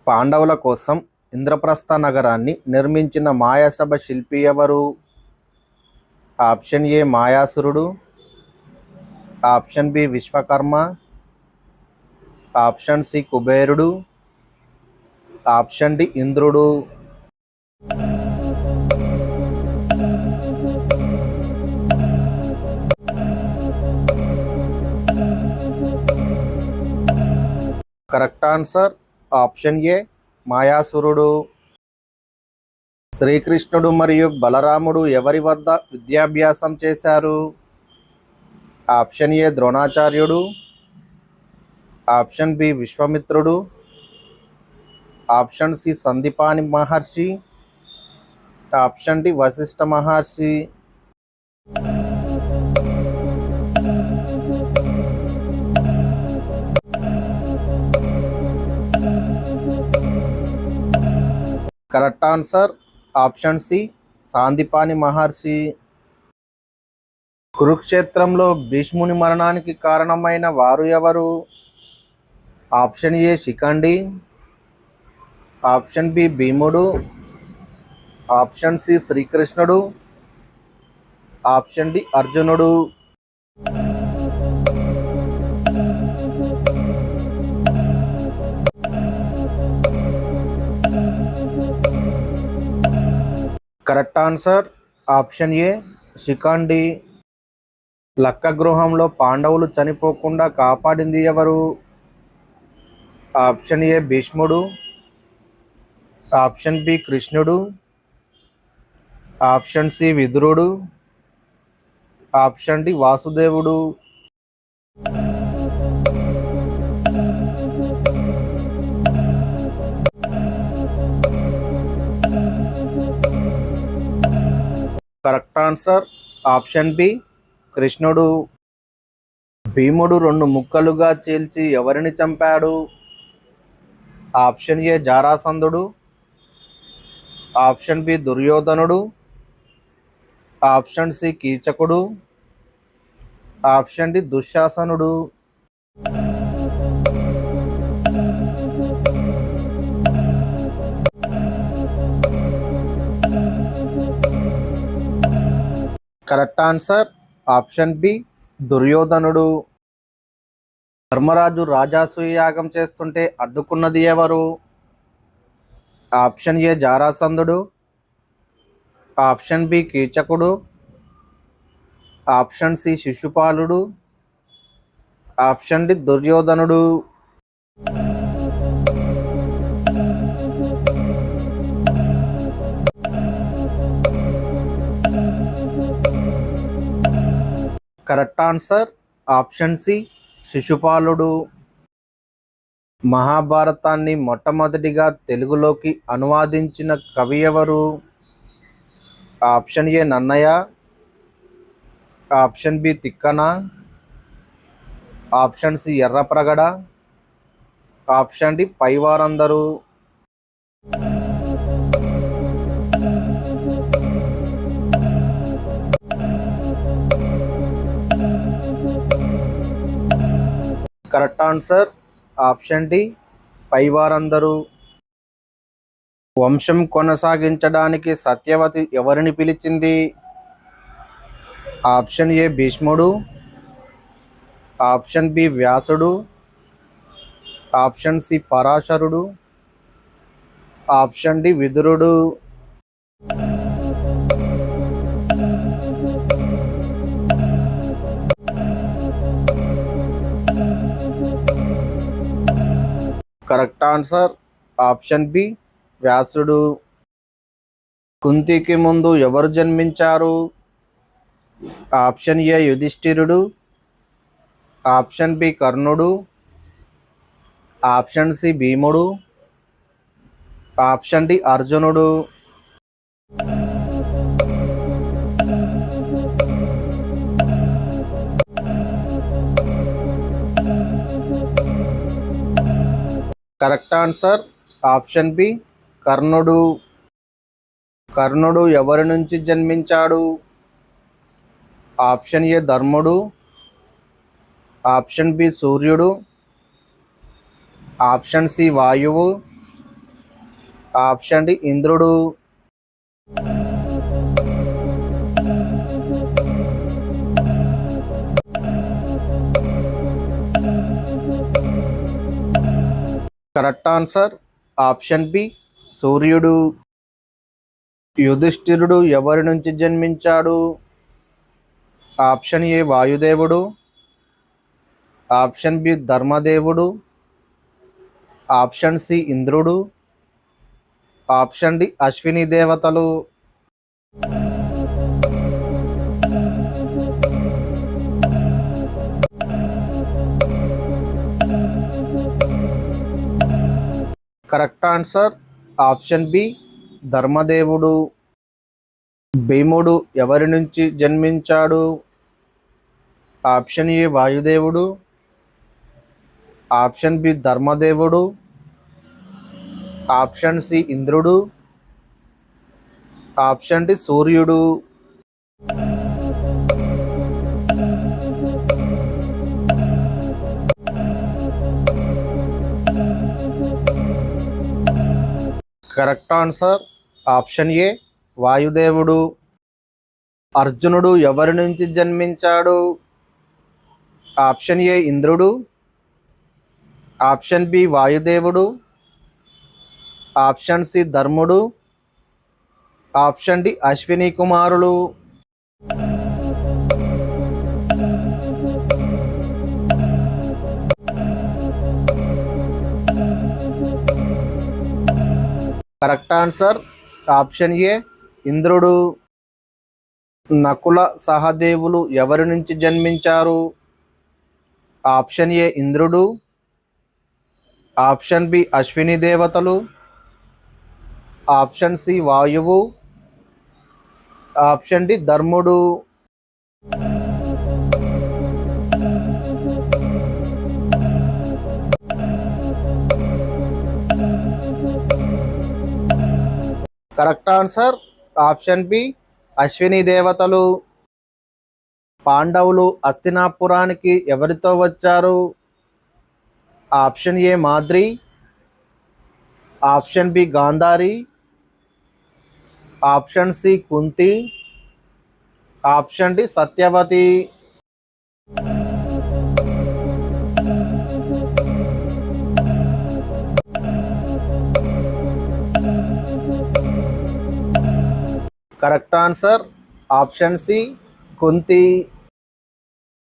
పాండవుల కోసం ఇంద్రప్రస్థ నగరాన్ని నిర్మించిన మాయాసభ శిల్పి ఎవరు? ఆప్షన్ ఏ మాయాసురుడు, option B Vishwakarma, option C కుబేరుడు, ఆప్షన్ డి ఇంద్రుడు. కరెక్ట్ ఆన్సర్ ఆప్షన్ ఏ మాయాసురుడు. శ్రీకృష్ణుడు మరియు బలరాముడు ఎవరి వద్ద విద్యాభ్యాసం చేశారు? ఆప్షన్ ఏ ద్రోణాచార్యుడు, ఆప్షన్ బి విశ్వామిత్రుడు, option C Sandipani Maharshi, option D Vashishtha Maharshi. Correct answer option C Sandipani Maharshi. కురుక్షేత్రంలో భీష్ముని మరణానికి కారణమైన వారు ఎవరు? Option A Shikhandi, option B భీముడు, ఆప్షన్ సి శ్రీకృష్ణుడు, ఆప్షన్ డి అర్జునుడు. Correct answer option A Shikhandi. లక్క గృహంలో పాండవులు చనిపోకుండా కాపాడింది ఎవరు? ఆప్షన్ ఏ భీష్ముడు, ఆప్షన్ బి కృష్ణుడు, ఆప్షన్ సి విదురుడు, ఆప్షన్ డి వాసుదేవుడు. కరెక్ట్ ఆన్సర్ ఆప్షన్ బి కృష్ణుడు. భీముడు రెండు ముక్కలుగా చీల్చి ఎవరిని చంపాడు? ఆప్షన్ ఏ జారాసంధుడు, ఆప్షన్ బి దుర్యోధనుడు, ఆప్షన్ సి కీచకుడు, ఆప్షన్ డి దుశ్శాసనుడు. కరెక్ట్ ఆన్సర్ ఆప్షన్ బి దుర్యోధనుడు. ధర్మరాజు రాజాసూయ యాగం చేస్తుంటే అడ్డుకున్నది ఎవరు? ఆప్షన్ ఏ జారాసంధుడు, ఆప్షన్ బి కీచకుడు, ఆప్షన్ సి శిశుపాలుడు, ఆప్షన్ డి దుర్యోధనుడు. కరెక్ట్ ఆన్సర్ ఆప్షన్ సి శిశుపాలుడు. మహాభారతాన్ని మొట్టమొదటిగా తెలుగులోకి అనువాదించిన కవి ఎవరు? Option A Nannaya, option B Tikkana, option C Errapragada, option D పైవారందరూ. కరెక్ట్ ఆన్సర్ ఆప్షన్ డి పైవారందరూ. వంశం కొనసాగించడానికి సత్యవతి ఎవరిని పిలిచింది? ఆప్షన్ ఏ భీష్ముడు, ఆప్షన్ బి వ్యాసుడు, ఆప్షన్ సి పరాశరుడు, ఆప్షన్ డి విదురుడు. కరెక్ట్ ఆన్సర్ ఆప్షన్ బి వ్యాసుడు. కుంతికి ముందు ఎవరు జన్మించారు? ఆప్షన్ ఏ యుధిష్ఠిరుడు, ఆప్షన్ బి కర్ణుడు, ఆప్షన్ సి భీముడు, ఆప్షన్ డి అర్జునుడు. కరెక్ట్ ఆన్సర్ ఆప్షన్ బి కర్ణుడు. కర్ణుడు ఎవరి నుంచి జన్మించాడు? ఆప్షన్ ఏ ధర్ముడు, ఆప్షన్ బి సూర్యుడు, ఆప్షన్ సి వాయువు, ఆప్షన్ డి ఇంద్రుడు. కరెక్ట్ ఆన్సర్ ఆప్షన్ బి సూర్యుడు. యుధిష్ఠిరుడు ఎవరి నుంచి జన్మించాడు? ఆప్షన్ ఏ వాయుదేవుడు, ఆప్షన్ బి ధర్మదేవుడు, ఆప్షన్ సి ఇంద్రుడు, ఆప్షన్ డి అశ్విని దేవతలు. కరెక్ట్ ఆన్సర్ ఆప్షన్ బి ధర్మదేవుడు. భీముడు ఎవరి నుంచి జన్మించాడు? ఆప్షన్ ఏ వాయుదేవుడు, ఆప్షన్ బి ధర్మదేవుడు, ఆప్షన్ సి ఇంద్రుడు, ఆప్షన్ డి సూర్యుడు. కరెక్ట్ ఆన్సర్ ఆప్షన్ ఏ వాయుదేవుడు. అర్జునుడు ఎవరి నుంచి జన్మించాడు? ఆప్షన్ ఏ ఇంద్రుడు, ఆప్షన్ బి వాయుదేవుడు, ఆప్షన్ సి ధర్ముడు, ఆప్షన్ డి అశ్విని కుమారులు. కరెక్ట్ ఆన్సర్ ఆప్షన్ ఏ ఇంద్రుడు. నకుల సహదేవులు ఎవరి నుంచి జన్మించారు? ఆప్షన్ ఏ ఇంద్రుడు, ఆప్షన్ బి అశ్విని దేవతలు, ఆప్షన్ సి వాయువు, ఆప్షన్ డి ధర్ముడు. Correct answer option B Ashwini దేవతలు. పాండవులు హస్తినాపురానికి ఎవరితో వచ్చారు? Option A Madri, option B Gandhari, option C Kunti, option D Satyavati. Correct answer option C Kunti.